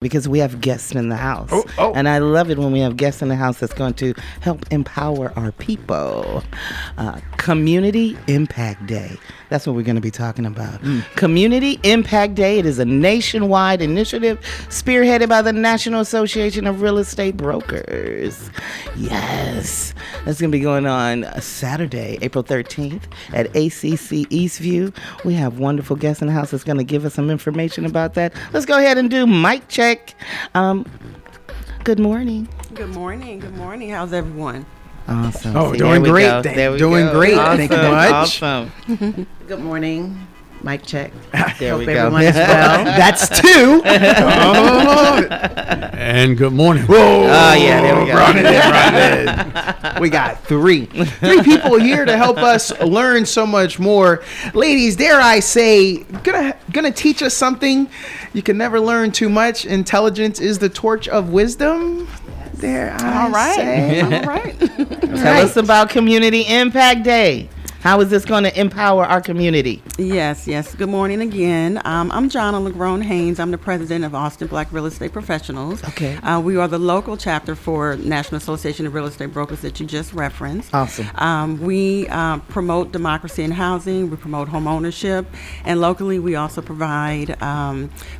because we have guests in the house. Oh. And I love it when we have guests in the house that's going to help empower our people. Community Impact Day. That's what we're going to be talking about. Community Impact Day. It is a nationwide initiative spearheaded by the National Association of Real Estate Brokers. Yes. That's going to be going on Saturday, April 13th at ACC Eastview. We have wonderful guests in the house that's going to give us some information about that. Let's go ahead and do mic check. Good morning. Good morning. Good morning. How's everyone? Awesome. Oh, See, doing great. Doing go. great. Awesome. Thank you much. Awesome. Good morning. Mic check. There Hope we go. everyone is well. That's two. And good morning. Whoa. Oh, yeah, there we go. Run it. We got three people here to help us learn so much more. Ladies, dare I say, gonna teach us something. You can never learn too much. Intelligence is the torch of wisdom. Dare I say. All right. Tell us about Community Impact Day. How is this going to empower our community? Yes. Good morning again. I'm Jonna LeGrone Haynes. I'm the president of Austin Black Real Estate Professionals. Okay. We are the local chapter for National Association of Real Estate Brokers that you just referenced. Awesome. We promote democracy in housing. We promote homeownership. And locally, we also provide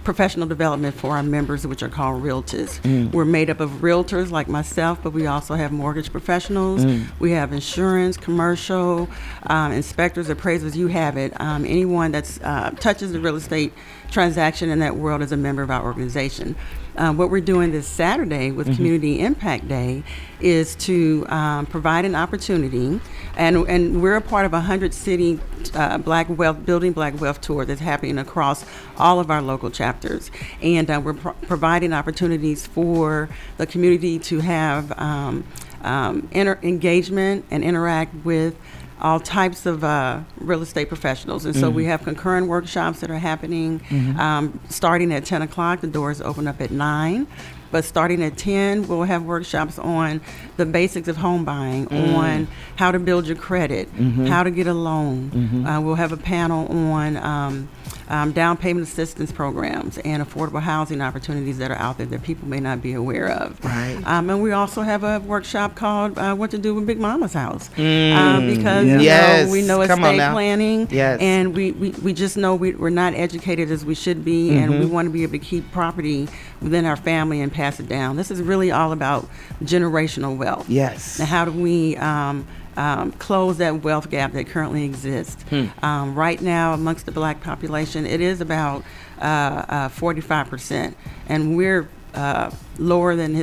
professional development for our members, which are called realtors. We're made up of realtors like myself, but we also have mortgage professionals. We have insurance, commercial, inspectors, appraisers, you have it. Anyone that touches the real estate transaction in that world is a member of our organization. What we're doing this Saturday with Community Impact Day is to provide an opportunity, and we're a part of a 100-city Building Black Wealth tour that's happening across all of our local chapters. And we're providing opportunities for the community to have engagement and interact with all types of real estate professionals. And so we have concurrent workshops that are happening starting at 10 o'clock. The doors open up at 9. But starting at 10, we'll have workshops on the basics of home buying, on how to build your credit, how to get a loan. We'll have a panel on down payment assistance programs and affordable housing opportunities that are out there that people may not be aware of. Right. And we also have a workshop called What to Do with Big Mama's House. Because we know estate planning, and we just know we're not educated as we should be, and we want to be able to keep property within our family and pass it down. This is really all about generational wealth. Yes. Now, how do we close that wealth gap that currently exists? Right now, amongst the black population, it is about 45%, and we're lower than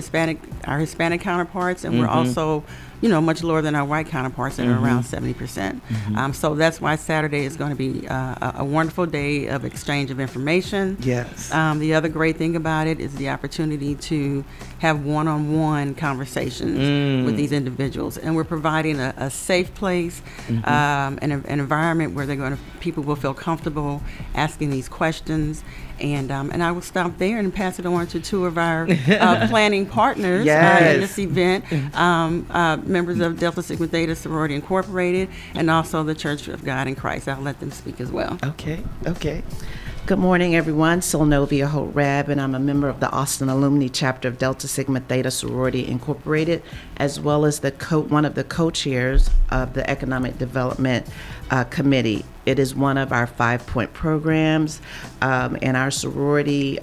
our Hispanic counterparts, and we're also much lower than our white counterparts that are around 70%. So that's why Saturday is going to be a wonderful day of exchange of information. Yes. The other great thing about it is the opportunity to have one-on-one conversations with these individuals. And we're providing a safe place, an environment where people will feel comfortable asking these questions. And I will stop there and pass it on to two of our planning partners in this event, members of Delta Sigma Theta Sorority Incorporated, and also the Church of God in Christ. I'll let them speak as well. Okay. Good morning, everyone. Sylnovia Holt-Rab, and I'm a member of the Austin Alumni Chapter of Delta Sigma Theta Sorority Incorporated, as well as one of the co-chairs of the Economic Development Committee. It is one of our 5-point programs, and our sorority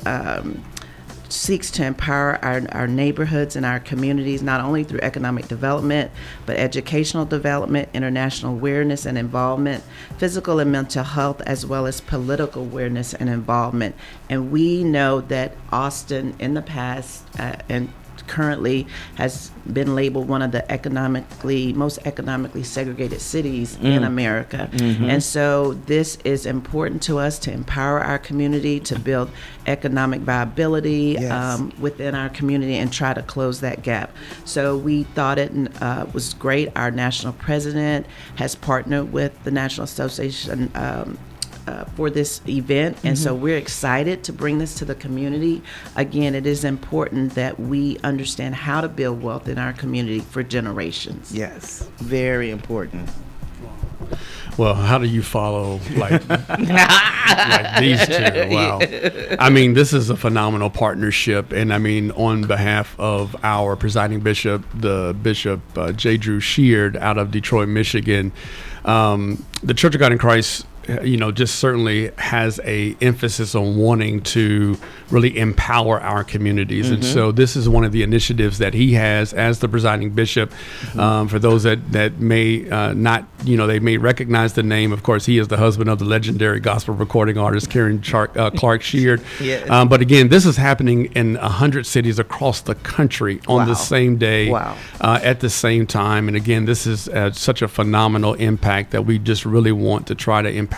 seeks to empower our neighborhoods and our communities, not only through economic development, but educational development, international awareness and involvement, physical and mental health, as well as political awareness and involvement. And we know that Austin in the past and currently has been labeled one of the most economically segregated cities in America. And so this is important to us to empower our community, to build economic viability within our community and try to close that gap. So we thought it was great. Our national president has partnered with the National Association for this event, and so we're excited to bring this to the community. Again, it is important that we understand how to build wealth in our community for generations. Yes, very important. Well, how do you follow like these two? Wow. I mean, this is a phenomenal partnership. And I mean, on behalf of our presiding bishop, the Bishop J. Drew Sheard out of Detroit, Michigan, the Church of God in Christ, just certainly has a emphasis on wanting to really empower our communities. And so this is one of the initiatives that he has as the presiding bishop. For those that may not, they may recognize the name. Of course, he is the husband of the legendary gospel recording artist Karen Clark Sheard. Yes. But again, this is happening in 100 cities across the country on the same day, at the same time. And again, this is such a phenomenal impact that we just really want to try to empower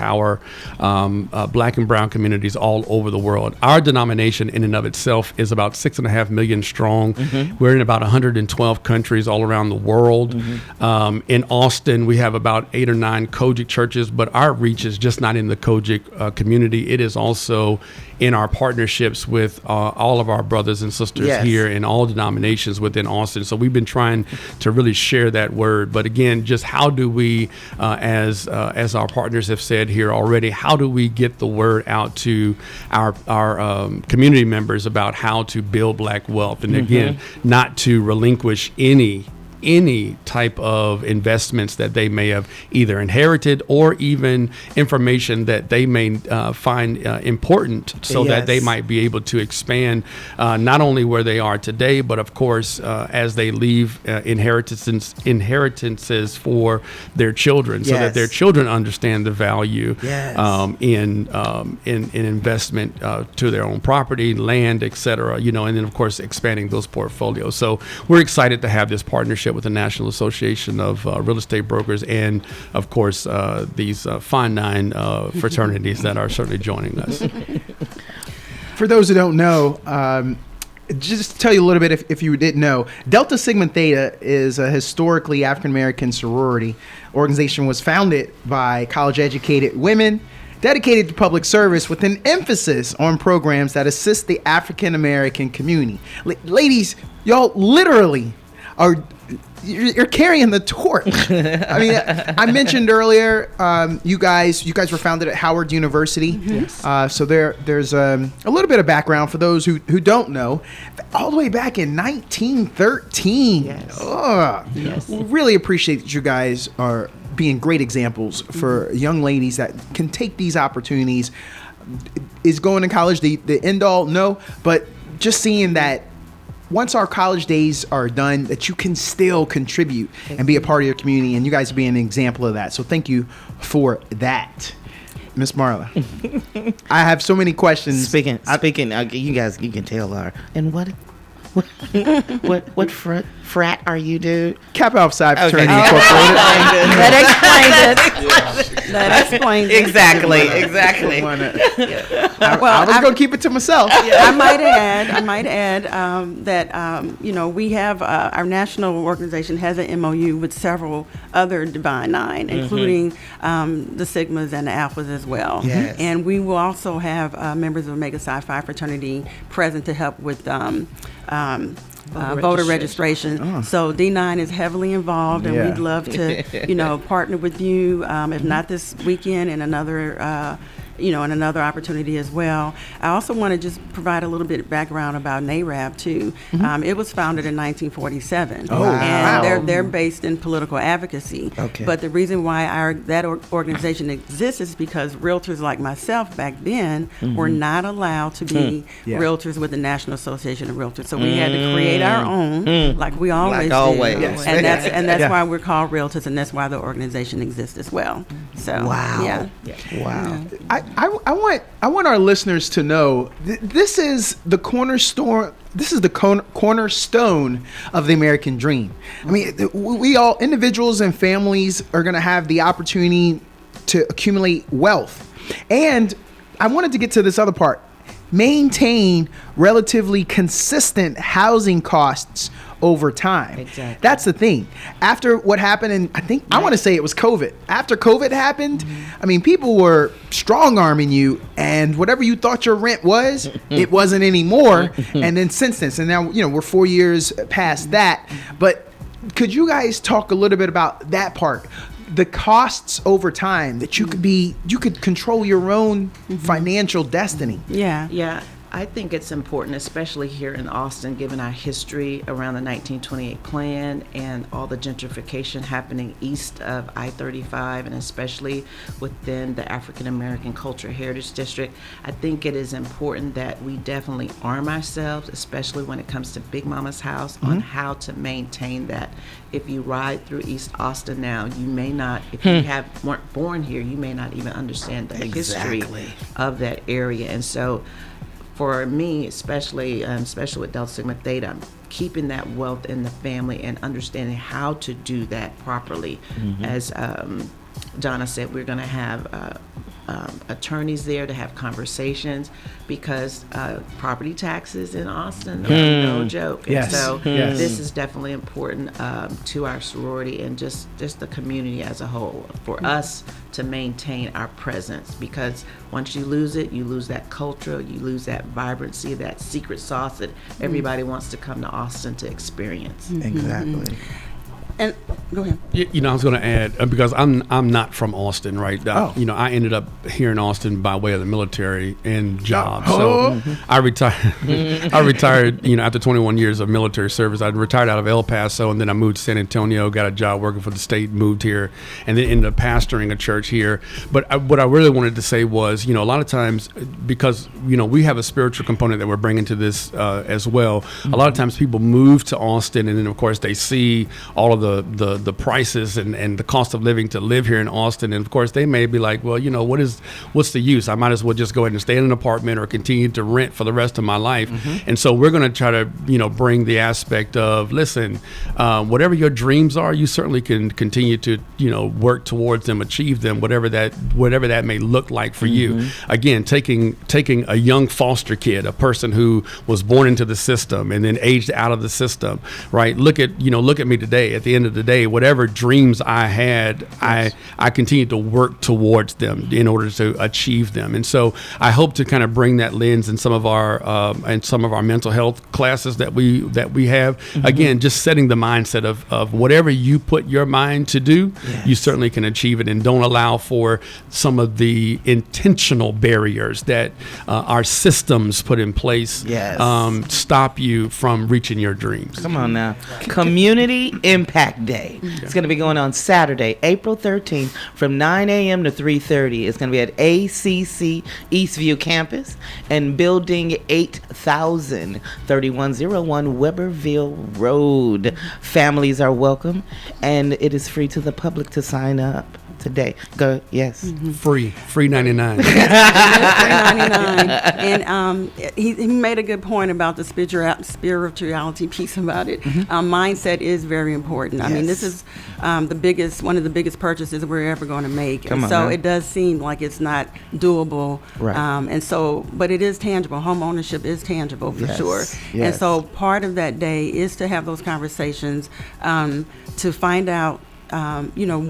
Black and brown communities all over the world. Our denomination in and of itself is about 6.5 million strong. We're in about 112 countries all around the world. In Austin, we have about 8 or 9 Kojic churches, but our reach is just not in the Kojic community. It is also in our partnerships with all of our brothers and sisters here in all denominations within Austin. So we've been trying to really share that word. But again, just how do we, as our partners have said here already, how do we get the word out to our community members about how to build Black wealth? And again, not to relinquish any type of investments that they may have either inherited or even information that they may find important so that they might be able to expand not only where they are today, but of course as they leave inheritances for their children so that their children understand the value in investment to their own property, land, etc. And then of course expanding those portfolios. So we're excited to have this partnership with the National Association of Real Estate Brokers and, of course, these fine 9 fraternities that are certainly joining us. For those who don't know, just to tell you a little bit, if you didn't know, Delta Sigma Theta is a historically African-American sorority organization. Was founded by college-educated women dedicated to public service with an emphasis on programs that assist the African-American community. Ladies, y'all literally you're carrying the torch. I mean, I mentioned earlier, you guys were founded at Howard University. Yes. So there's a little bit of background for those who don't know. All the way back in 1913. Yes. Yes. We really appreciate that you guys are being great examples for young ladies that can take these opportunities. Is going to college the end all? No, but just seeing that once our college days are done, that you can still contribute and be a part of your community, and you guys being an example of that. So thank you for that. Miss Marla. I have so many questions. Speaking, you guys, you can tell her. And what frat are you, dude? Kappa Alpha Psi Fraternity Incorporated. That explains it. Exactly. I was going to keep it to myself. I might add that we have our national organization has an MOU with several other Divine 9, including the Sigmas and the Alphas as well. Yes. And we will also have members of Omega Psi Phi fraternity present to help with voter registration. So D9 is heavily involved, and we'd love to, partner with you. If not this weekend, in another, and another opportunity as well. I also want to just provide a little bit of background about NARAB too. It was founded in 1947, and they're based in political advocacy. Okay. But the reason why that organization exists is because realtors like myself back then were not allowed to be realtors with the National Association of Realtors. So we had to create our own, like we always do. Yes. And that's why we're called realtors, and that's why the organization exists as well. So wow. I want our listeners to know this is the cornerstone. This is the cornerstone of the American dream. I mean, we all, individuals and families, are going to have the opportunity to accumulate wealth. And I wanted to get to this other part. Maintain relatively consistent housing costs over time. Exactly. That's the thing. After what happened, and I want to say it was COVID. After COVID happened, I mean, people were strong-arming you, and whatever you thought your rent was, it wasn't anymore. And then since then, and now, we're 4 years past that. But could you guys talk a little bit about that part? the costs over time that you could control your own financial destiny. Yeah, I think it's important, especially here in Austin, given our history around the 1928 plan and all the gentrification happening east of I-35, and especially within the African American Cultural Heritage District. I think it is important that we definitely arm ourselves, especially when it comes to Big Mama's house, on how to maintain that. If you ride through East Austin now, you may not, if you weren't born here, you may not even understand the history of that area. And so for me, especially with Delta Sigma Theta, keeping that wealth in the family and understanding how to do that properly. As Donna said, we're going to have attorneys there to have conversations, because property taxes in Austin are no joke. Yes. And so Yes. this is definitely important to our sorority and just the community as a whole, for us to maintain our presence, because once you lose it, you lose that culture, you lose that vibrancy, that secret sauce that everybody wants to come to Austin to experience. Exactly. And go ahead. I was going to add, because I'm not from Austin, right? Oh. I ended up here in Austin by way of the military and job. So I retired. I retired, after 21 years of military service. I retired out of El Paso, and then I moved to San Antonio, got a job working for the state, moved here, and then ended up pastoring a church here. But what I really wanted to say was, a lot of times, because we have a spiritual component that we're bringing to this as well. A lot of times people move to Austin, and then of course they see all of the prices and the cost of living to live here in Austin, and of course they may be like, well, what's the use? I might as well just go ahead and stay in an apartment or continue to rent for the rest of my life. And so we're going to try to bring the aspect of, listen, whatever your dreams are, you certainly can continue to work towards them, achieve them, whatever that may look like for you. Again, taking a young foster kid, a person who was born into the system and then aged out of the system, right? Look at me today. At the end of the day, whatever dreams I had, I continue to work towards them in order to achieve them. And so I hope to kind of bring that lens in some of our mental health classes that we have. Again, just setting the mindset of whatever you put your mind to do, you certainly can achieve it, and don't allow for some of the intentional barriers that our systems put in place stop you from reaching your dreams. Come on now. Community Impact Day. It's going to be going on Saturday, April 13th from 9 a.m. to 3:30. It's going to be at ACC Eastview Campus and Building 8000, 3101 Weberville Road. Families are welcome, and it is free to the public to sign up today. Go, yes. Free $99. $3.99. And he made a good point about the spirituality piece about it. Mindset is very important. I mean, this is one of the biggest purchases we're ever going to make. And so it does seem like it's not doable. Right. And so, but it is tangible. Home ownership is tangible for sure. Yes. And so part of that day is to have those conversations to find out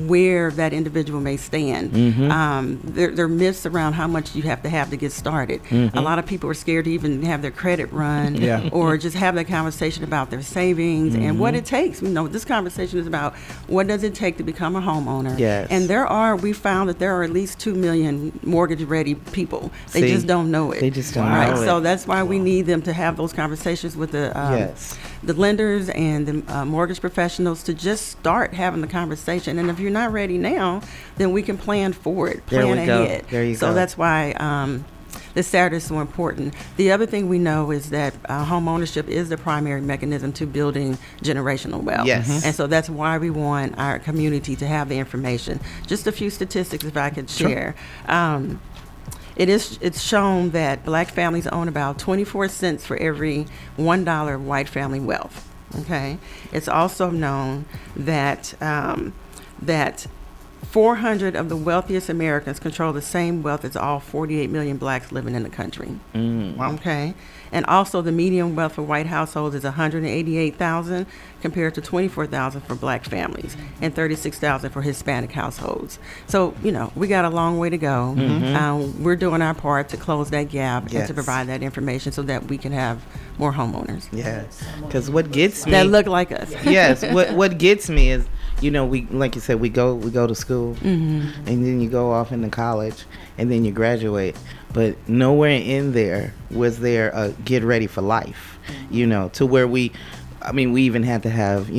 where that individual may stand. There are myths around how much you have to get started. A lot of people are scared to even have their credit run or just have that conversation about their savings and what it takes. This conversation is about what does it take to become a homeowner. Yes. And we found that there are at least 2 million mortgage-ready people. They just don't know it. They just don't know it. So that's why we need them to have those conversations with the lenders and the mortgage professionals to just start having the conversation. And if you're not ready now, then we can plan for it, plan ahead. There you go. So that's why this Saturday is so important. The other thing we know is that home ownership is the primary mechanism to building generational wealth. Yes. And so that's why we want our community to have the information. Just a few statistics if I could share. It's shown that black families own about 24 cents for every $1 of white family wealth. Okay. It's also known that 400 of the wealthiest Americans control the same wealth as all 48 million blacks living in the country. Okay. And also the median wealth for white households is $188,000 compared to $24,000 for black families and $36,000 for Hispanic households. So, we got a long way to go. We're doing our part to close that gap and to provide that information so that we can have more homeowners. Yes. Because what gets me... that look like us. Yes. What gets me is, we, like you said, we go to school, and then you go off into college, and then you graduate. But nowhere in there was there a get ready for life, to where we even had to have,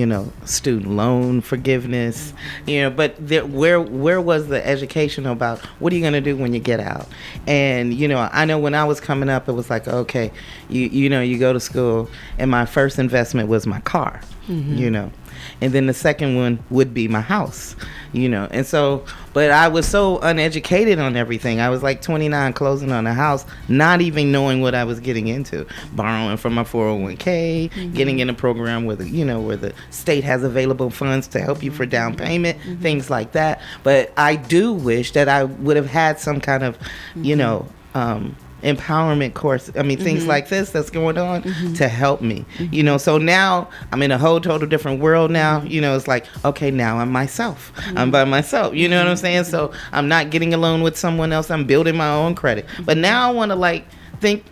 student loan forgiveness, but where was the education about what are you going to do when you get out? And, I know when I was coming up, it was like, okay, you go to school, and my first investment was my car, and then the second one would be my house, and so, but I was so uneducated on everything. I was like 29 closing on a house, not even knowing what I was getting into, borrowing from my 401k, getting in a program where where the state has available funds to help you for down payment, things like that. But I do wish that I would have had some kind of, empowerment course, things like this that's going on to help me, so now I'm in a whole total different world now, it's like, okay, now I'm myself, I'm by myself, what I'm saying? So I'm not getting a loan with someone else, I'm building my own credit. But now I want to think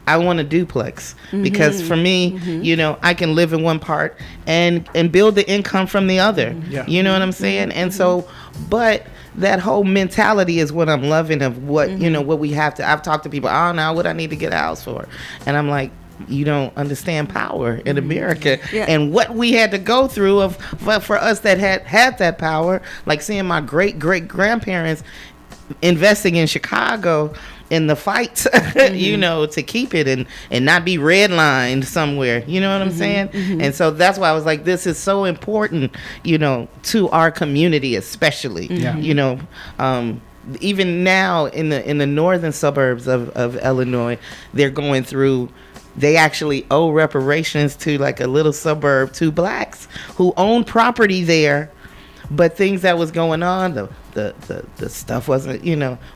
I want a duplex, because for me, I can live in one part and build the income from the other, you know what I'm saying? And so, but that whole mentality is what I'm loving of what, what we have to. I've talked to people, I don't know what I need to get a house for. And I'm like, you don't understand power in America and what we had to go through for us that had that power, like seeing my great grandparents investing in Chicago in the fight, to keep it and not be redlined somewhere, you know what I'm saying? And so that's why I was like, this is so important, to our community, especially, even now in the northern suburbs of Illinois, they're going through, they actually owe reparations to like a little suburb to blacks who own property there, but things that was going on, the stuff wasn't,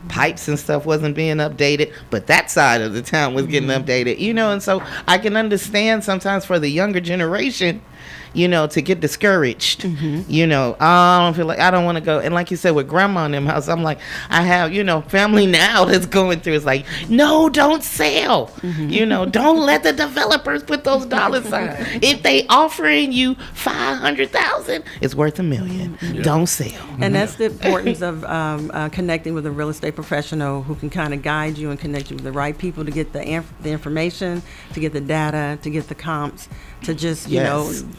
pipes and stuff wasn't being updated, but that side of the town was getting updated, and so I can understand sometimes for the younger generation, to get discouraged, I don't feel like, I don't want to go. And like you said, with grandma in them house, I'm like, I have, family now that's going through, it's like, no, don't sell, don't let the developers put those dollar signs. If they offering you $500,000, it's worth $1 million. Don't sell. And that's the importance of connecting with a real estate professional who can kind of guide you and connect you with the right people to get the information, to get the data, to get the comps, to just,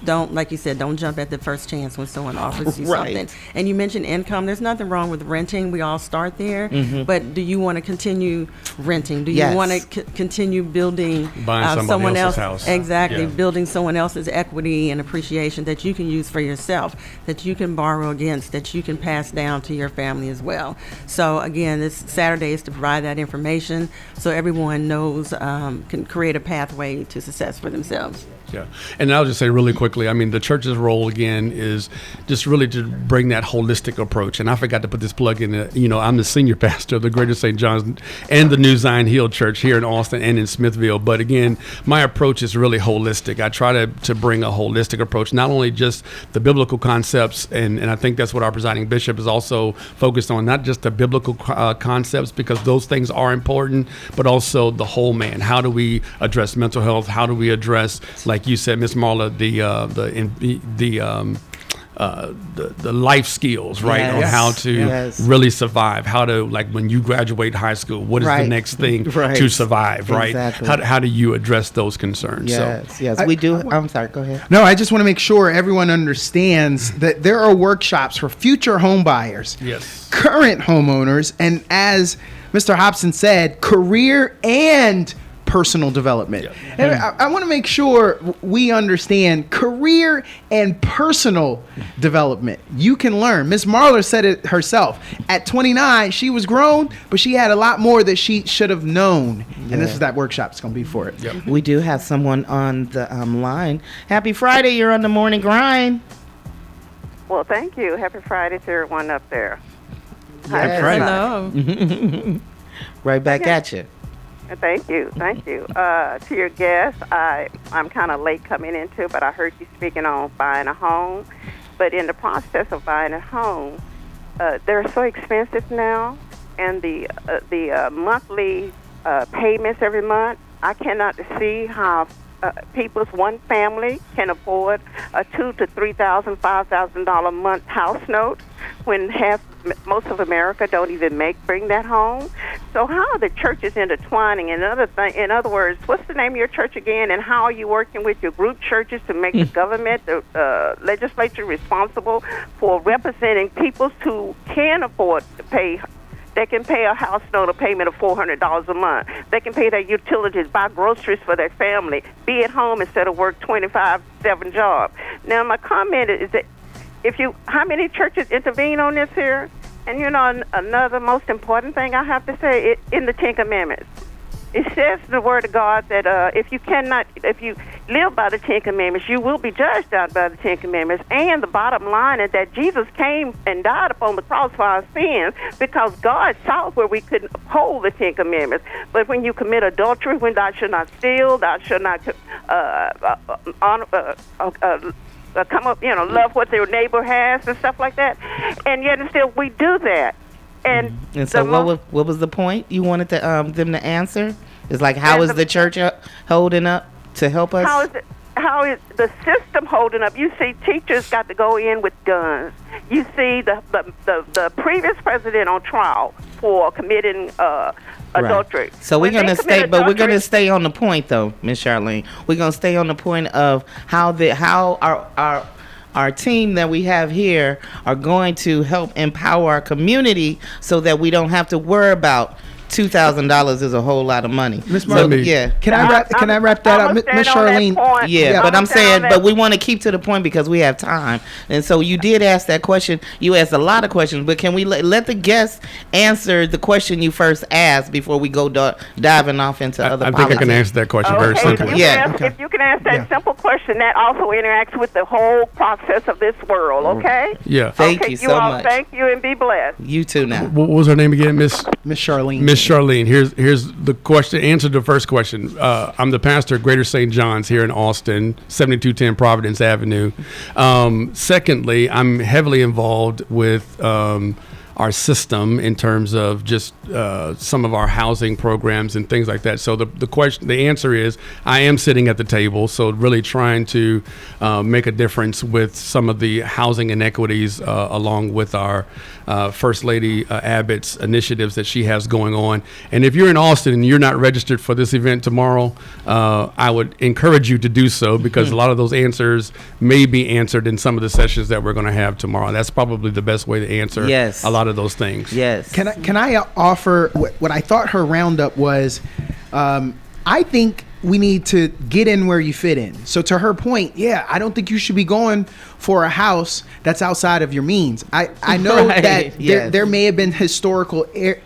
don't, like you said, don't jump at the first chance when someone offers you something. And you mentioned income. There's nothing wrong with renting. We all start there. But do you want to continue renting? Do you want to continue building buying someone else's else? house? Exactly. Building someone else's equity and appreciation that you can use for yourself, that you can borrow against, that you can pass down to your family as well. So again, this Saturday is to provide that information so everyone knows, can create a pathway to success for themselves. Yeah. And I'll just say really quickly, the church's role again is just really to bring that holistic approach. And I forgot to put this plug in. I'm the senior pastor of the Greater St. John's and the New Zion Hill Church here in Austin and in Smithville. But again, my approach is really holistic. I try to bring a holistic approach, not only just the biblical concepts, and I think that's what our presiding bishop is also focused on, not just the biblical concepts, because those things are important, but also the whole man. How do we address mental health? How do we address, like you said, Ms. Marla, the life skills, right? On how to really survive, how to, like when you graduate high school, what is the next thing to survive, right? Exactly. How do you address those concerns? Yes, we do. I'm sorry, go ahead. No, I just want to make sure everyone understands that there are workshops for future home buyers, current homeowners, and as Mr. Hobson said, career and personal development. And I want to make sure we understand career and personal development. You can learn. Ms. Marler said it herself. At 29, she was grown, but she had a lot more that she should have known. And this is that workshop it's going to be for it. We do have someone on the line. Happy Friday. You're on the Morning Grind. Well, thank you. Happy Friday to everyone up there. Yes. Hello. Right back at you. Thank you. To your guest, I'm kind of late coming into, but I heard you speaking on buying a home. But in the process of buying a home, they're so expensive now, and the monthly payments every month, I cannot see how people's one family can afford a $2,000 to $3,000, $5,000 a month house note when most of America don't even bring that home. So how are the churches intertwining? In other words, what's the name of your church again? And how are you working with your group churches to make the government, the legislature responsible for representing people who can afford to pay? They can pay a house note, a payment of $400 a month. They can pay their utilities, buy groceries for their family, be at home instead of work 25/7 job. Now, my comment is that how many churches intervene on this here? And another most important thing I have to say, in the Ten Commandments, it says in the Word of God that if you live by the Ten Commandments, you will be judged out by the Ten Commandments. And the bottom line is that Jesus came and died upon the cross for our sins because God saw where we couldn't uphold the Ten Commandments. But when you commit adultery, when thou shalt not steal, thou shalt not love what their neighbor has and stuff like that. And yet and still we do that. And so what was the point you wanted them to answer? It's like, how is the church holding up to help us? How is the system holding up? You see, teachers got to go in with guns. You see the previous president on trial for committing adultery. So we're gonna stay on the point, though, Miss Charlene. We're gonna stay on the point of how our team that we have here are going to help empower our community so that we don't have to worry about $2,000 is a whole lot of money. Miss Marlene, can I wrap that up, Miss Charlene? Yeah, but I'm saying, but we want to keep to the point because we have time. And so you did ask that question. You asked a lot of questions, but can we let the guests answer the question you first asked before we go diving off into other politics? I think I can answer that question very simply. If you can ask that simple question, that also interacts with the whole process of this world. Okay. Yeah. Thank you so much. Thank you and be blessed. You too. Now. What was her name again, Miss Charlene? Miss Charlene, here's the question. Answer the first question. I'm the pastor of Greater St. John's here in Austin, 7210 Providence Avenue. Secondly, I'm heavily involved with our system in terms of just some of our housing programs and things like that. So the answer is I am sitting at the table. So really trying to make a difference with some of the housing inequities along with our First Lady Abbott's initiatives that she has going on. And if you're in Austin and you're not registered for this event tomorrow, I would encourage you to do so because a lot of those answers may be answered in some of the sessions that we're going to have tomorrow. That's probably the best way to answer a lot of those things. Yes. Can I offer what I thought her roundup was? I think we need to get in where you fit in. So to her point, I don't think you should be going for a house that's outside of your means. I know that there may have been historical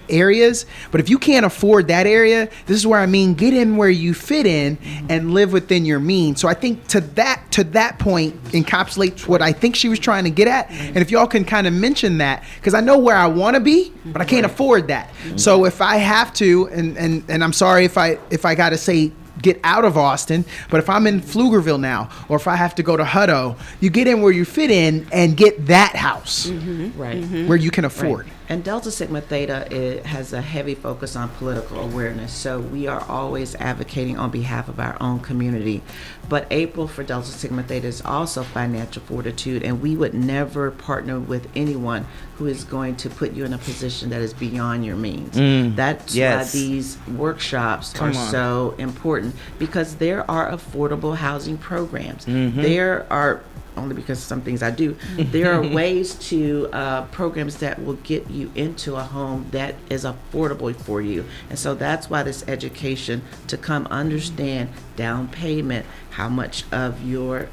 areas, but if you can't afford that area, this is where I mean get in where you fit in and live within your means. So I think to that point encapsulates what I think she was trying to get at. And if y'all can kind of mention that, because I know where I want to be, but I can't afford that. So if I have to, and I'm sorry if I got to say get out of Austin, but if I'm in Pflugerville now, or if I have to go to Hutto, you get in where you fit in and get that house where you can afford. Right. And Delta Sigma Theta has a heavy focus on political awareness, so we are always advocating on behalf of our own community. But April for Delta Sigma Theta is also financial fortitude, and we would never partner with anyone who is going to put you in a position that is beyond your means. That's why these workshops are so important, because there are affordable housing programs. There are, only because of some things I do, there are ways to programs that will get you into a home that is affordable for you. And so that's why this education to come understand down payment, how much of your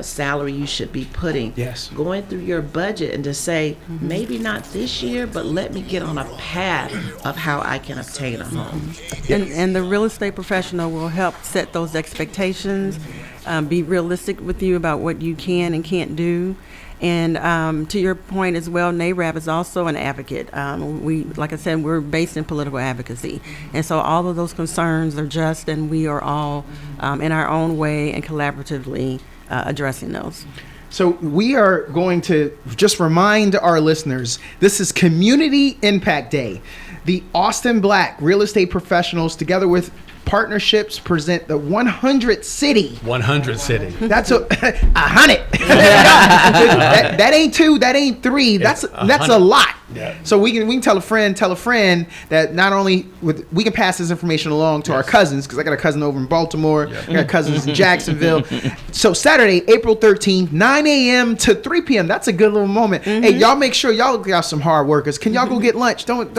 salary you should be putting, going through your budget, and to say maybe not this year, but let me get on a path of how I can obtain a home. And the real estate professional will help set those expectations, be realistic with you about what you can and can't do. And to your point as well, NARAB is also an advocate. Like I said, we're based in political advocacy. And so all of those concerns are just, and we are all in our own way and collaboratively addressing those. So we are going to just remind our listeners, this is Community Impact Day. The Austin Black real estate professionals, together with Partnerships present the 100 City. 100 City. That's a 100. that ain't two. That ain't three. That's a lot. Yeah. So we can tell a friend that not only we can pass this information along to our cousins, because I got a cousin over in Baltimore. I got cousins in Jacksonville. So Saturday, April 13th, 9 a.m. to 3 p.m. That's a good little moment. Hey, y'all make sure y'all got some hard workers. Can y'all go get lunch? Don't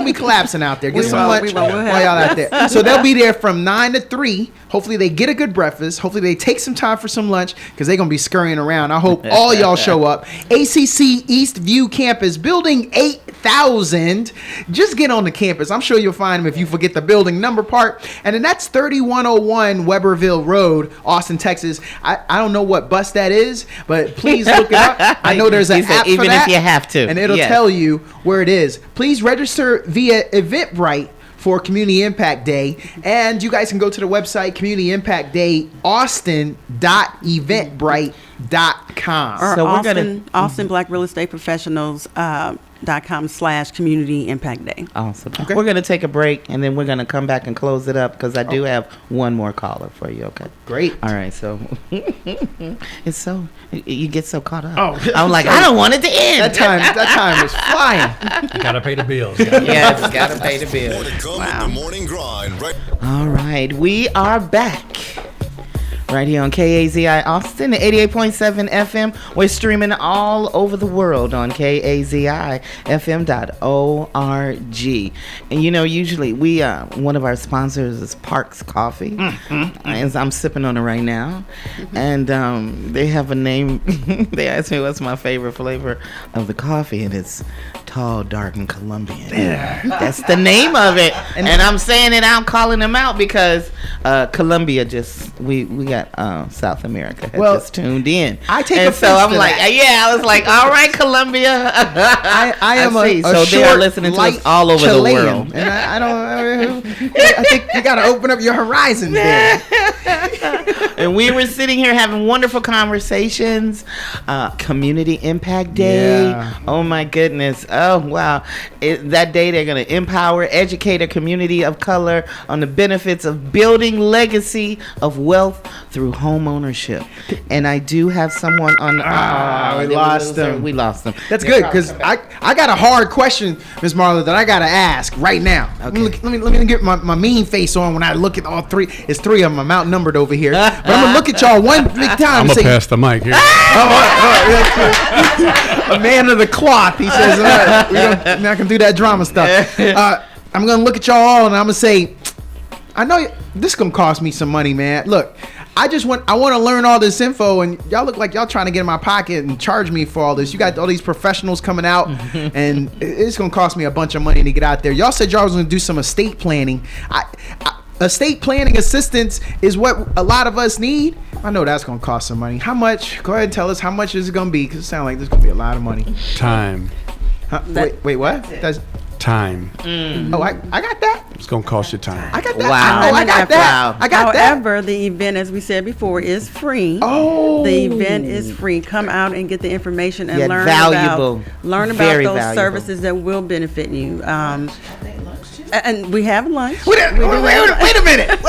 be collapsing out there. Get some lunch while y'all out there. So they'll be there from 9 to 3. Hopefully they get a good breakfast. Hopefully they take some time for some lunch, because they're going to be scurrying around. I hope all y'all show up. ACC East View Campus, Building 8000. Just get on the campus. I'm sure you'll find them if you forget the building number part. And then that's 3101 Weberville Road, Austin, Texas. I don't know what bus that is, but please look it up. I know there's an app for even that. if you have to. And it'll tell you where it is. Please register via Eventbrite for Community Impact Day, and you guys can go to the website Community Impact Day austin.eventbrite.com. Or So we're Austin Black Real Estate Professionals.com/Community Impact Day. Awesome. Okay. We're going to take a break, and then we're going to come back and close it up, because I do have one more caller for you. Okay. Great. All right. So it's so you get so caught up. Oh, I'm like, I don't want it to end. That time is flying. You gotta pay the bills. Yes, gotta pay the bill. More to come with the morning grind. Right. All right, we are back. Right here on KAZI Austin, 88.7 FM. We're streaming all over the world on KAZIFM.org. And usually we one of our sponsors is Parks Coffee. As I'm sipping on it right now. And they have a name. They asked me what's my favorite flavor of the coffee, and it's Tall, Dark, and Colombian. That's the name of it. And I'm saying it out, calling them out, because Colombia we got South America had just tuned in. I take and offense so I'm to like, that. I was like, all right, Colombia. I am see. a So short, they are listening to us all over Chilean, the world. and I think you got to open up your horizons there. And we were sitting here having wonderful conversations. Community Impact Day. Yeah. Oh my goodness. Oh wow. That day they're going to empower, educate a community of color on the benefits of building legacy of wealth through home ownership. And I do have someone on. We lost them. We lost them. That's good, because I got a hard question, Ms. Marla, that I got to ask right now. Okay. Let me get my mean face on when I look at all three. It's three of them. I'm outnumbered over here. But I'm going to look at y'all one big time. I'm and gonna say, pass the mic here. a man of the cloth. He says, we're not going to do that drama stuff. I'm going to look at y'all all, and I'm going to say, I know this is going to cost me some money, man. Look, I want to learn all this info, and y'all look like y'all trying to get in my pocket and charge me for all this. You got all these professionals coming out, and it's going to cost me a bunch of money to get out there. Y'all said y'all was going to do some estate planning. Estate planning assistance is what a lot of us need. I know that's going to cost some money. How much? Go ahead and tell us how much is it going to be, because it sounds like there's going to be a lot of money. Time. Wait, what? That's Time. Oh, I got that. It's gonna cost you time. I got that. Wow. I got that. Wow. I got that. However, the event, as we said before, is free. Oh. The event is free. Come out and get the information and Yeah, learn valuable. about Very those valuable. services that will benefit you. And we have lunch. Wait a minute.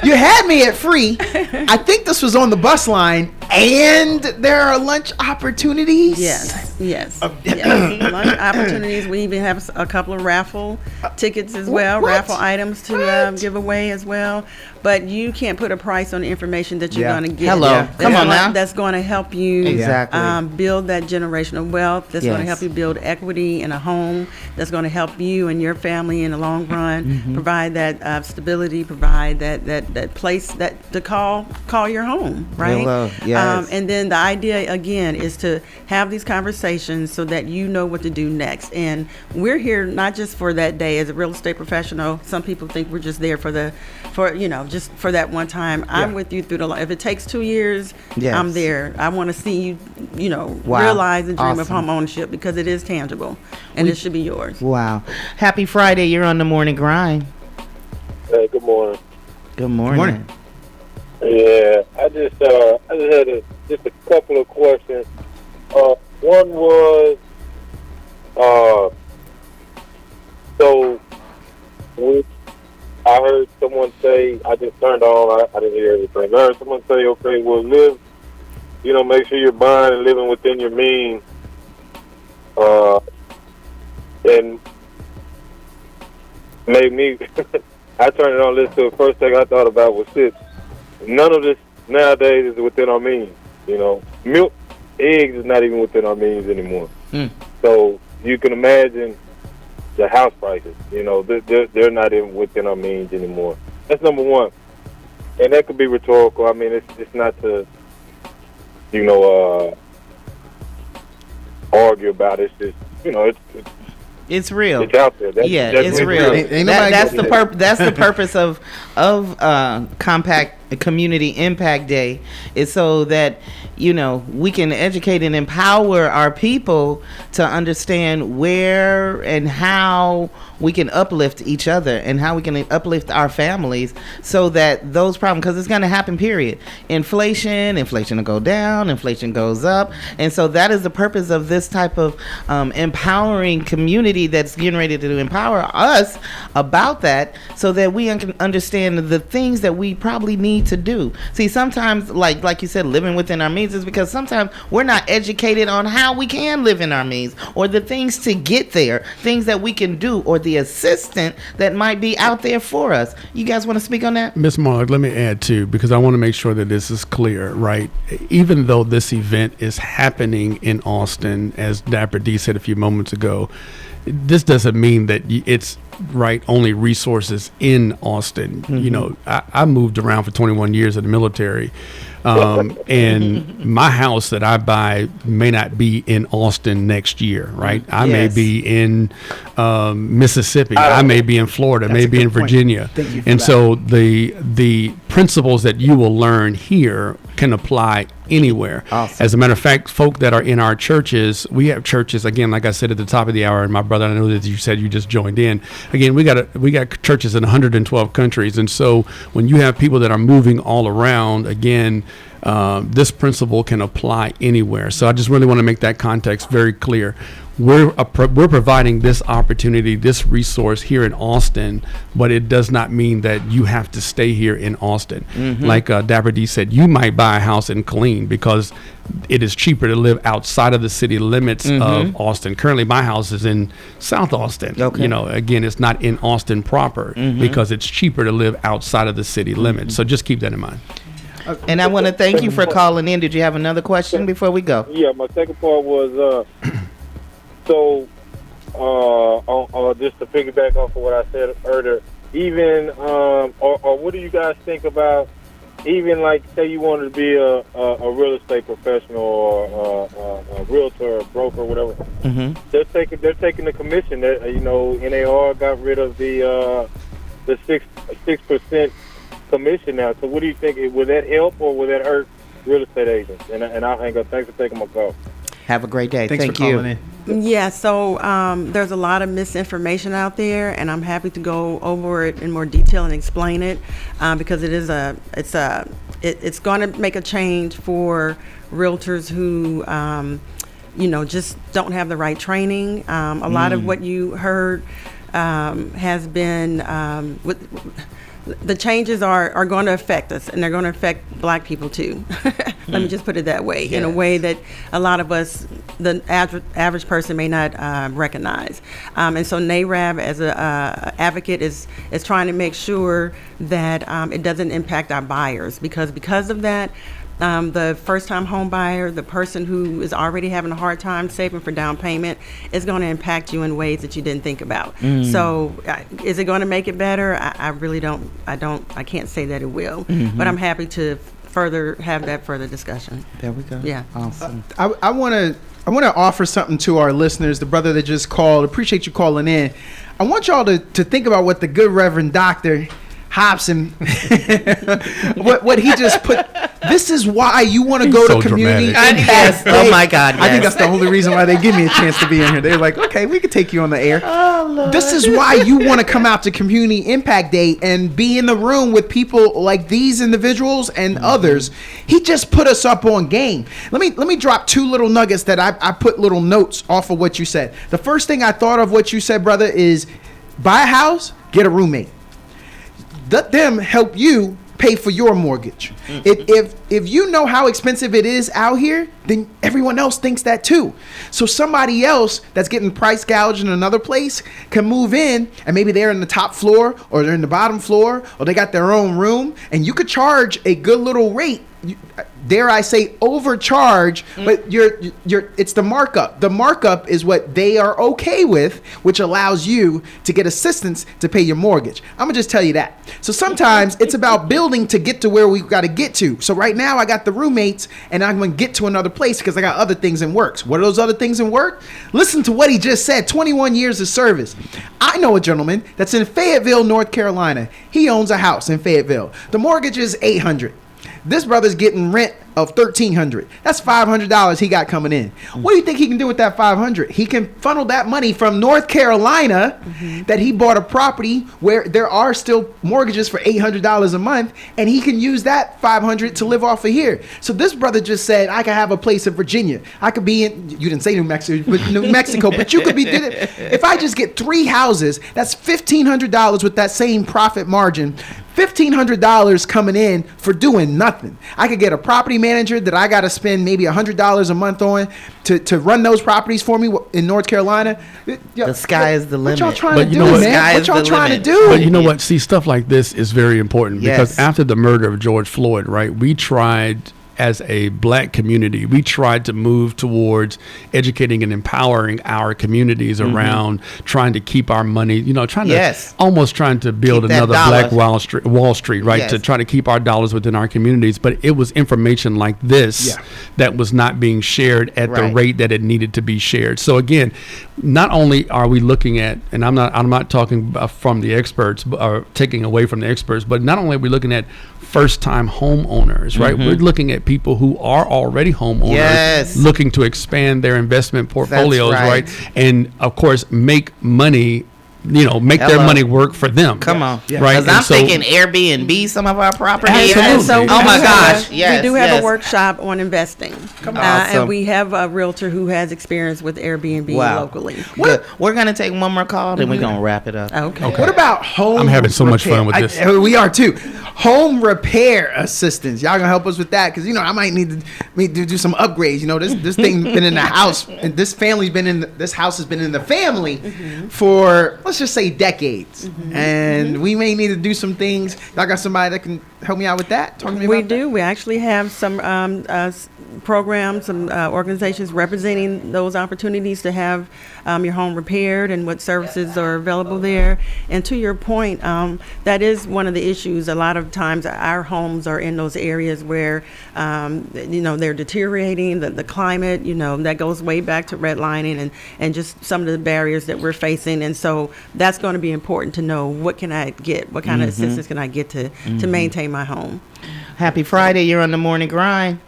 You had me at free. I think this was on the bus line, and there are lunch opportunities. Yes. Lunch opportunities. We even have a couple of raffle tickets as well, What? raffle items to give away as well. But you can't put a price on the information that you're Yeah. going to get. Hello. That's Come on gonna- now. That's going to help you Exactly. build that generational wealth. That's going to Yes. help you build equity in a home. That's going to help you and your family in the long run. Provide that stability. Provide that place that to call your home. Right. Hello. Yes. And then the idea again is to have these conversations so that you know what to do next. And we're here not just for that day as a real estate professional. Some people think we're just there just for that one time. I'm with you through if it takes 2 years, Yes. I'm there. I want to see you, Wow. realize and dream of Awesome. home ownership, because it is tangible and it should be yours. Wow. Happy Friday. You're on the morning grind. Hey, good morning. Good morning. morning. Yeah, I just had a couple of questions. One was, so I heard someone say, I just turned on, I didn't hear everything. I heard someone say, okay, well, make sure you're buying and living within your means. And made me, I turned it on, listened to it. First thing I thought about was this. None of this nowadays is within our means. Milk, eggs is not even within our means anymore. So you can imagine the house prices. They're not even within our means anymore. That's number one. And that could be rhetorical. I mean, it's not to, argue about it. It's just, it's real. It's out there. It's real. That's the purpose of Compact Community Impact Day, is so that we can educate and empower our people to understand where and how we can uplift each other and how we can uplift our families, so that those problems, because it's going to happen, period. Inflation will go down, inflation goes up. And so that is the purpose of this type of empowering community that's getting ready to empower us about that, so that we can understand the things that we probably need to do. See, sometimes, like you said, living within our means is because sometimes we're not educated on how we can live in our means, or the things to get there, things that we can do, or the assistant that might be out there for us. You guys want to speak on that? Ms. Marlock, let me add too, because I want to make sure that this is clear, right? Even though this event is happening in Austin, as Dapper D said a few moments ago, this doesn't mean that it's only resources in Austin. I moved around for 21 years in the military, and my house that I buy may not be in Austin next year, right? I may be in Mississippi, I may be in Florida, may be in Virginia. And so the principles that you will learn here can apply anywhere. Awesome. As a matter of fact, folk that are in our churches, we have churches, again, like I said at the top of the hour, and my brother, I know that you said you just joined in. Again, we got churches in 112 countries. And so when you have people that are moving all around, again, this principle can apply anywhere. So I just really want to make that context very clear. We're providing this opportunity, this resource here in Austin, but it does not mean that you have to stay here in Austin. Like Dapper D said, you might buy a house in Killeen because it is cheaper to live outside of the city limits of Austin. Currently, my house is in South Austin. Okay. Again, it's not in Austin proper because it's cheaper to live outside of the city limits. So just keep that in mind. And I want to thank you for calling in. Did you have another question before we go? Yeah, my second part was, just to piggyback off of what I said earlier, even, or what do you guys think about, even like, say you wanted to be a real estate professional or a realtor or broker or whatever, they're taking the commission. That NAR got rid of the 6% commission now. So what do you think? Would that help or would that hurt real estate agents? And I'll hang up. Thanks for taking my call. Have a great day. Thanks Thank for you. calling in. Yeah, so there's a lot of misinformation out there, and I'm happy to go over it in more detail and explain it because it's going to make a change for realtors who just don't have the right training. A lot of what you heard has been the changes are going to affect us, and they're going to affect Black people too. Let me just put it that way, in a way that a lot of us, the average person, may not recognize. And so NARAB, as a advocate, is trying to make sure that it doesn't impact our buyers, because of that. The first-time home buyer, the person who is already having a hard time saving for down payment, is going to impact you in ways that you didn't think about. So is it going to make it better? I really don't. I can't say that it will, but I'm happy to have that further discussion. There we go. Yeah. Awesome. I want to offer something to our listeners, the brother that just called. Appreciate you calling in. I want y'all to think about what the good Reverend Dr. Hobson, what he just put. This is why you want to go to community impact. Oh my God! Yes. I think that's the only reason why they give me a chance to be in here. They're like, okay, we could take you on the air. Oh, Lord. This is why you want to come out to Community Impact Day and be in the room with people like these individuals and others. He just put us up on game. Let me drop two little nuggets that I put little notes off of what you said. The first thing I thought of what you said, brother, is buy a house, get a roommate. let them help you pay for your mortgage. If you know how expensive it is out here, then everyone else thinks that too. So somebody else that's getting price gouged in another place can move in, and maybe they're in the top floor or they're in the bottom floor or they got their own room, and you could charge a good little rate. Dare I say overcharge, but it's the markup. The markup is what they are okay with, which allows you to get assistance to pay your mortgage. I'm gonna just tell you that. So sometimes it's about building to get to where we got to get to. So right now I got the roommates, and I'm gonna get to another place because I got other things in works. What are those other things in work? Listen to what he just said. 21 years of service. I know a gentleman that's in Fayetteville, North Carolina. He owns a house in Fayetteville. The mortgage is $800. This brother's getting rent of $1,300. That's $500 he got coming in. What do you think he can do with that $500? He can funnel that money from North Carolina that he bought a property where there are still mortgages for $800 a month, and he can use that $500 to live off of here. So this brother just said, I could have a place in Virginia. I could be in, you didn't say New Mexico, but you could be, if I just get 3 houses, that's $1,500 with that same profit margin. $1,500 coming in for doing nothing. I could get a property manager that I got to spend maybe $100 a month on to run those properties for me in North Carolina. The sky is the limit. What y'all trying to do, man? What y'all trying to do? But you know what? See, stuff like this is very important because after the murder of George Floyd, right, we tried as a black community, we tried to move towards educating and empowering our communities around trying to keep our money, trying to build another black Wall Street, right? To try to keep our dollars within our communities. But it was information like this that was not being shared at the rate that it needed to be shared. So again, not only are we looking at, and I'm not talking from the experts or taking away from the experts, but not only are we looking at first-time homeowners, right? We're looking at people who are already homeowners looking to expand their investment portfolios, right? And of course, make money, make their money work for them. Come on. Right? Because I'm thinking Airbnb some of our properties. So oh my gosh. We do have a workshop on investing. And we have a realtor who has experience with Airbnb locally. Good. We're going to take one more call, then we're going to wrap it up. Okay. What about home I'm having so much repair? fun with this. We are too. Home repair assistance. Y'all gonna help us with that? Because I might need to do some upgrades. This thing's been in the house, and this family's been in this house has been in the family for, let's just say, decades. And we may need to do some things. Y'all got somebody that can help me out with that? Talk to me about We do. We actually have some programs, some organizations representing those opportunities to have your home repaired and what services are available there. And to your point, that is one of the issues. A lot of times our homes are in those areas where, they're deteriorating, the climate, that goes way back to redlining and just some of the barriers that we're facing. And so that's going to be important to know, what can I get? What kind of assistance can I get to maintain my home? Happy Friday. You're on the morning grind.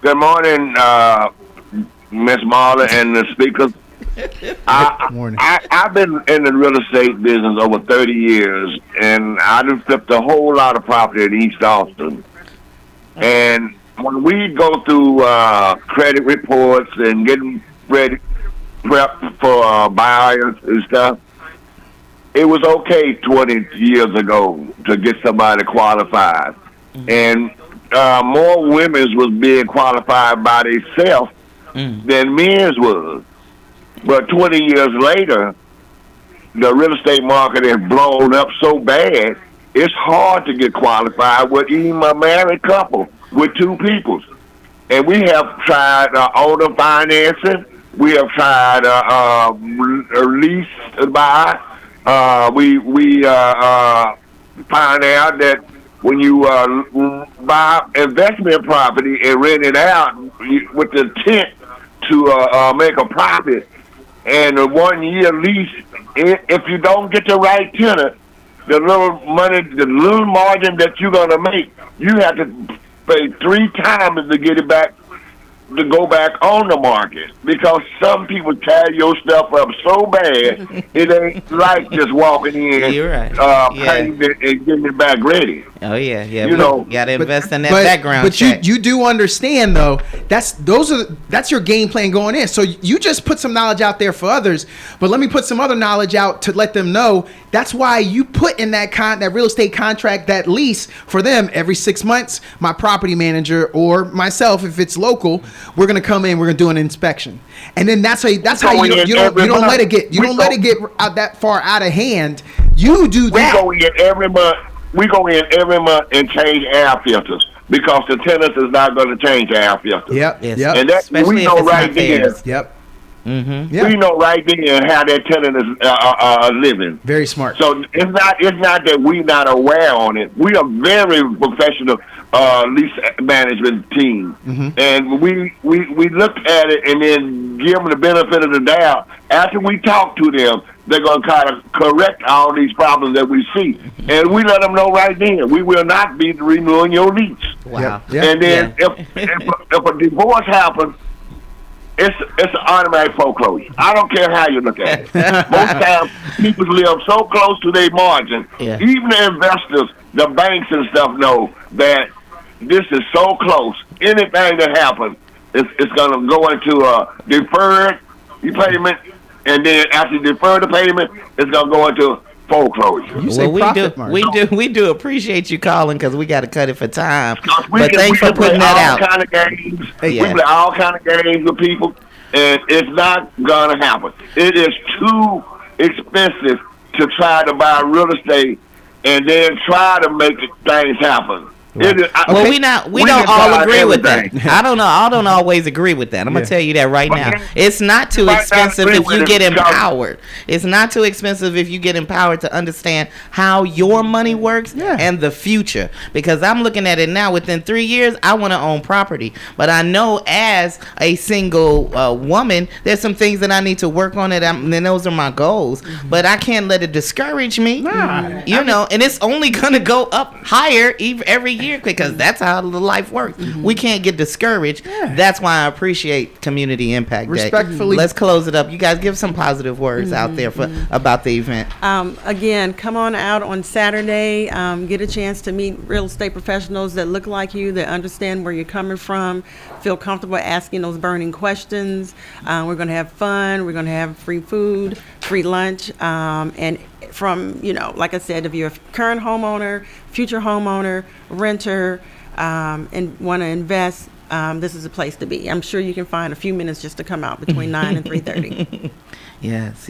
Good morning, Miss Marla and the speakers. I've been in the real estate business over 30 years, and I done flipped a whole lot of property in East Austin. And when we go through credit reports and getting ready, prepped for buyers and stuff, it was okay 20 years ago to get somebody qualified. And more women's was being qualified by themselves than men's was. But 20 years later, the real estate market has blown up so bad, it's hard to get qualified with even a married couple with 2 people. And we have tried owner financing. We have tried lease buy. We find out that when you buy investment property and rent it out with the intent to make a profit, and a 1-year lease, if you don't get the right tenant, the little margin that you're gonna make, you have to pay 3 times to get it back, to go back on the market, because some people tie your stuff up so bad it ain't like just walking in, You're right. paying it and getting it back ready. Oh yeah. You know, gotta invest in that background but check. you do understand though that's your game plan going in. So you just put some knowledge out there for others, but let me put some other knowledge out to let them know. That's why you put in that real estate contract, that lease for them every 6 months. My property manager or myself, if it's local, we're gonna come in. We're gonna do an inspection, and then that's how you don't let it get out that far out of hand. You do that. We go in every month and change air filters because the tenant is not going to change the air filters. Yep. Yes. Yep. And that Especially we if know it's right not then. theirs. Yep. Mm-hmm. Yep. We know right then how that tenant is living. Very smart. So it's not that we not aware on it. We are very professional lease management team, and we look at it and then give them the benefit of the doubt. After we talk to them, they're going to kind of correct all these problems that we see, and we let them know right then we will not be renewing your lease. Wow. Yep. And then if a divorce happens, it's an automatic foreclosure. I don't care how you look at it. Most times, people live so close to their margin. Yeah. Even the investors, the banks and stuff know that this is so close. Anything that happens, it's going to go into a deferred payment, and then after you defer the payment, it's going to go into foreclosure. Well, we do appreciate you calling because we got to cut it for time. We But thanks for putting that out. Kind of games. Yeah. We play all kind of games with people, and it's not gonna happen. It is too expensive to try to buy real estate and then try to make things happen. Well, we don't all agree with that. I don't know. I don't always agree with that. I'm gonna tell you that right now. It's not too expensive if you get empowered. It's not too expensive if you get empowered to understand how your money works and the future. Because I'm looking at it now. Within 3 years, I want to own property, but I know as a single woman, there's some things that I need to work on. And those are my goals. But I can't let it discourage me. You know, and it's only gonna go up higher every year. Because that's how the life works. We can't get discouraged. That's why I appreciate Community Impact Day. Respectfully. Let's close it up. You guys give some positive words out there about the event. Again, come on out on Saturday. Get a chance to meet real estate professionals that look like you, that understand where you're coming from, feel comfortable asking those burning questions. We're going to have fun. We're going to have free food, free lunch, and from, like I said, if you're a current homeowner, future homeowner, renter, and want to invest, this is a place to be. I'm sure you can find a few minutes just to come out between 9 and 3:30. Yes.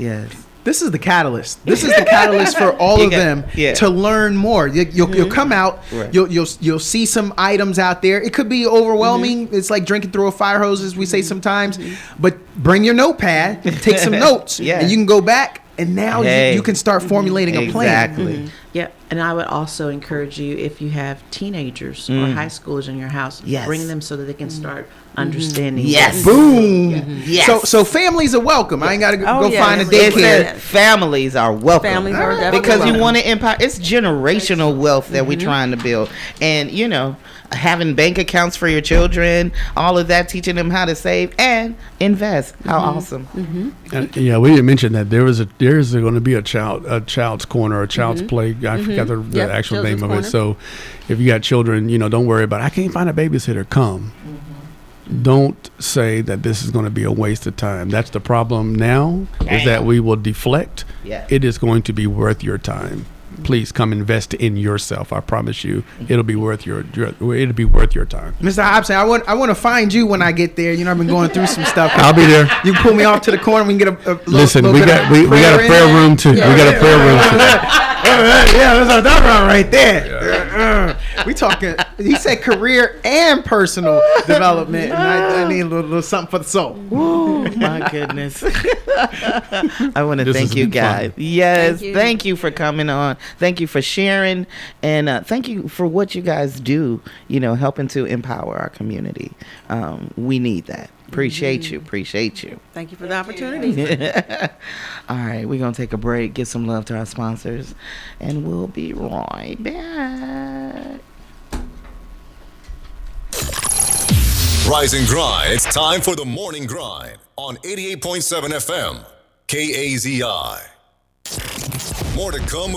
This is the catalyst. This is the catalyst for all of them to learn more. You'll come out. Right. You'll see some items out there. It could be overwhelming. It's like drinking through a fire hose, as we say sometimes. But bring your notepad, take some notes, and you can go back. And now you can start formulating a plan. Exactly. Yeah, and I would also encourage you, if you have teenagers or high schoolers in your house, bring them so that they can start understanding. Yes. Boom. Yes. So families are welcome. I ain't got to go find a daycare. Families are welcome. Families are definitely because welcome. You want to empower. It's generational wealth that we're trying to build, and having bank accounts for your children, all of that, teaching them how to save and invest. How awesome! And, we didn't mention that there is going to be a child's corner, a child's play. I forgot the actual name of it. So, if you got children, don't worry about it. I can't find a babysitter. Come. Don't say that this is going to be a waste of time. That's the problem now. Is that we will deflect. Yeah. It is going to be worth your time. Please come invest in yourself. I promise you, it'll be worth your time. Mr. Hobson, I want to find you when I get there. I've been going through some stuff. I'll be there. You pull me off to the corner. We can get a listen. Little We got a prayer room too. We got a prayer room too. That's what I'm talking about right there. We talking. He said career and personal development, and I need a little something for the soul. Oh my goodness! I want to thank you guys. Fun. Yes, thank you for coming on. Thank you for sharing, and thank you for what you guys do. Helping to empower our community. We need that. Appreciate you. Thank you for the opportunity. All right, we're going to take a break, give some love to our sponsors, and we'll be right back. Rise and grind. It's time for the morning grind on 88.7 FM, KAZI. More to come with